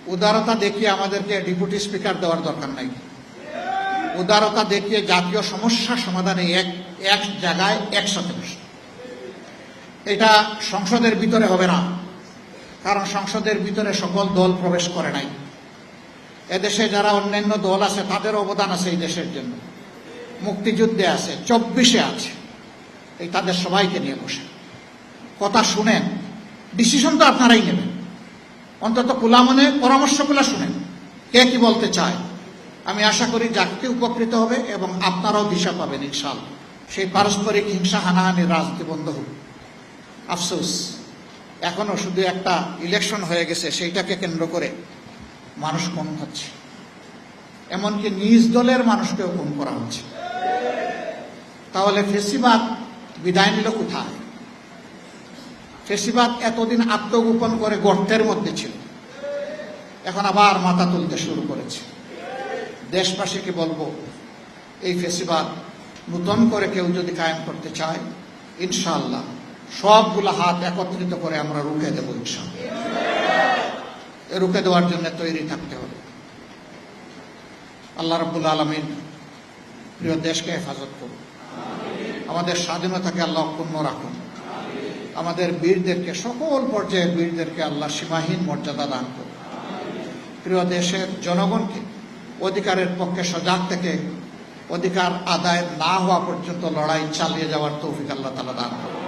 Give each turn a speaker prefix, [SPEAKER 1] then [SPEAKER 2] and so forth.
[SPEAKER 1] উদারতা দেখিয়ে আমাদেরকে ডেপুটি স্পিকার দেওয়ার দরকার নাই। উদারতা দেখিয়ে জাতীয় সমস্যা সমাধানে এক জায়গায় একসাথে বসে। এটা সংসদের ভিতরে হবে না, কারণ সংসদের ভিতরে সকল দল প্রবেশ করে নাই। এদেশে যারা অন্যান্য দল আছে তাদের অবদান আছে এই দেশের জন্য, মুক্তিযুদ্ধে আছে, 24-এ আছে। এই তাদের সবাইকে নিয়ে বসে কথা শুনেন, ডিসিশন তো আপনারাই নেবেন। অন্তত খোলা মনে পরামর্শগুলো শুনেন, কে কি বলতে চায়। আমি আশা করি জাতি উপকৃত হবে এবং আপনারাও দিশা পাবেন ইনশাআল্লাহ। সেই পারস্পরিক হিংসা হানাহানির রাজনীতি বন্ধ হোক। আফসোস, এখনো শুধু একটা ইলেকশন হয়ে গেছে, সেইটাকে কেন্দ্র করে মানুষ খুন হচ্ছে, এমনকি নিজ দলের মানুষকেও খুন করা হচ্ছে। তাহলে ফেসিবাদ বিদায় নিল কোথায়? ফেসিবাদ এতদিন আত্মগোপন করে গর্তের মধ্যে ছিল, এখন আবার মাথা তুলতে শুরু করেছে। দেশবাসীকে বলবো, এই ফেসিবাদ নতুন করে কেউ যদি কায়েম করতে চায়, ইনশাআল্লাহ সবগুলো হাত একত্রিত করে আমরা রুখে দেব ইনশাআল্লাহ। রুখে দেওয়ার জন্য তৈরি থাকতে হবে। আল্লাহ রাব্বুল আলামিন প্রিয় দেশকে হেফাজত করুন, আমাদের স্বাধীনতাকে আল্লাহ অক্ষুণ্ণ রাখুন, আমাদের বীরদেরকে, সকল পর্যায়ের বীরদেরকে আল্লাহ সীমাহীন মর্যাদা দান করুন। প্রিয় দেশের জনগণকে অধিকারের পক্ষে সজাগ থেকে অধিকার আদায় না হওয়া পর্যন্ত লড়াই চালিয়ে যাওয়ার তৌফিক আল্লাহ তাআলা দান করুন।